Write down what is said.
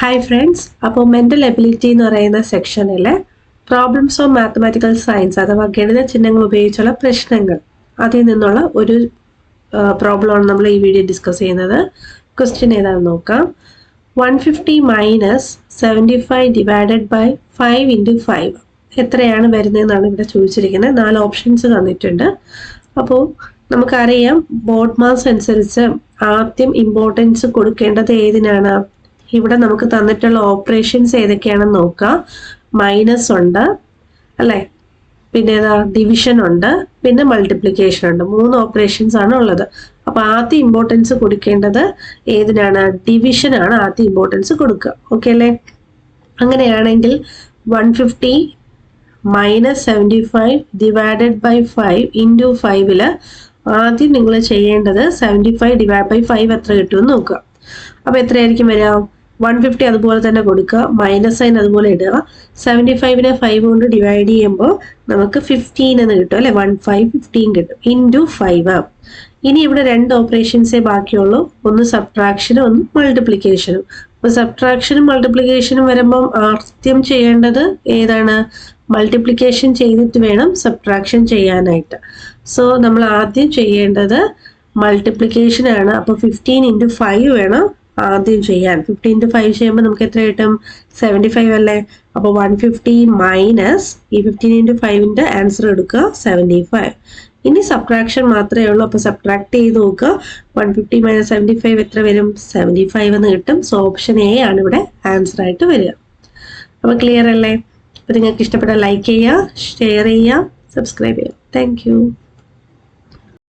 Hi friends, അപ്പോൾ mental ability എന്ന് പറയുന്ന സെക്ഷനിൽ പ്രോബ്ലംസ് ഓഫ് മാത്തമാറ്റിക്കൽ സയൻസ് അഥവാ ഗണിത ചിഹ്നങ്ങൾ ഉപയോഗിച്ചുള്ള പ്രശ്നങ്ങൾ അതിൽ നിന്നുള്ള ഒരു പ്രോബ്ലമാണ് നമ്മൾ ഈ വീഡിയോ ഡിസ്കസ് ചെയ്യുന്നത്. ക്വസ്റ്റ്യൻ ഏതാണെന്ന് നോക്കാം. 150 മൈനസ് 75 ഡിവൈഡഡ് ബൈ 5 ഇൻറ്റു 5 എത്രയാണ് വരുന്നതെന്നാണ് ഇവിടെ ചോദിച്ചിരിക്കുന്നത്. 4 ഓപ്ഷൻസ് തന്നിട്ടുണ്ട്. അപ്പോൾ നമുക്കറിയാം ബോർഡ് മാസ് അനുസരിച്ച് ആദ്യം ഇമ്പോർട്ടൻസ് കൊടുക്കേണ്ടത് ഏതിനാണ്? ഇവിടെ നമുക്ക് തന്നിട്ടുള്ള ഓപ്പറേഷൻസ് ഏതൊക്കെയാണെന്ന് നോക്കാം. മൈനസ് ഉണ്ട് അല്ലേ, പിന്നെ ഏതാ ഡിവിഷൻ ഉണ്ട്, പിന്നെ മൾട്ടിപ്ലിക്കേഷൻ ഉണ്ട്. 3 ഓപ്പറേഷൻസ് ആണ് ഉള്ളത്. അപ്പോൾ ആദ്യം ഇമ്പോർട്ടൻസ് കൊടുക്കേണ്ടത് ഏതിനാണ്? ഡിവിഷൻ ആണ് ആദ്യം ഇമ്പോർട്ടൻസ് കൊടുക്കുക. ഓക്കെ അല്ലേ? അങ്ങനെയാണെങ്കിൽ 150 മൈനസ് 75 ഡിവൈഡഡ് ബൈ 5 ഇൻറ്റു 5 ആദ്യം നിങ്ങൾ ചെയ്യേണ്ടത് 75 ഡിവൈഡ് ബൈ 5 എത്ര കിട്ടുമെന്ന് നോക്കുക. അപ്പോൾ എത്രയായിരിക്കും വരിക? 150 അതുപോലെ തന്നെ കൊടുക്കുക, മൈനസ് സൈൻ അതുപോലെ ഇടുക. 75നെ 5 കൊണ്ട് ഡിവൈഡ് ചെയ്യുമ്പോൾ നമുക്ക് 15 എന്ന് കിട്ടും അല്ലെ. 15 കിട്ടും ഇൻറ്റു 5. ഇനി ഇവിടെ 2 ഓപ്പറേഷൻസേ ബാക്കിയുള്ളൂ, ഒന്ന് സബ്ട്രാക്ഷനും ഒന്ന് മൾട്ടിപ്ലിക്കേഷനും. അപ്പോൾ സബ്ട്രാക്ഷനും മൾട്ടിപ്ലിക്കേഷനും വരുമ്പം ആദ്യം ചെയ്യേണ്ടത് ഏതാണ്? മൾട്ടിപ്ലിക്കേഷൻ ചെയ്തിട്ട് വേണം സബ്ട്രാക്ഷൻ ചെയ്യാനായിട്ട്. സോ നമ്മൾ ആദ്യം ചെയ്യേണ്ടത് മൾട്ടിപ്ലിക്കേഷൻ ആണ്. അപ്പോൾ 15 ഇൻറ്റു 5 വേണം ആദ്യം ചെയ്യാൻ. 15 ഇൻറ്റു 5 ചെയ്യുമ്പോൾ നമുക്ക് എത്ര കിട്ടും? 75 അല്ലേ. അപ്പോൾ 150 മൈനസ് ഈ 15 ഇൻറ്റു 5ൻ്റെ ആൻസർ എടുക്കുക 75. ഇനി സബ്ട്രാക്ഷൻ മാത്രമേ ഉള്ളൂ. അപ്പോൾ സബ്ട്രാക്ട് ചെയ്ത് നോക്കുക. 150 മൈനസ് 75 എത്ര വരും? 75 എന്ന് കിട്ടും. സോ ഓപ്ഷൻ എ ആണ് ഇവിടെ ആൻസർ ആയിട്ട് വരിക. അപ്പോൾ ക്ലിയർ അല്ലേ? അപ്പോൾ നിങ്ങൾക്ക് ഇഷ്ടപ്പെട്ട ലൈക്ക് ചെയ്യുക, ഷെയർ ചെയ്യുക, സബ്സ്ക്രൈബ് ചെയ്യുക. താങ്ക്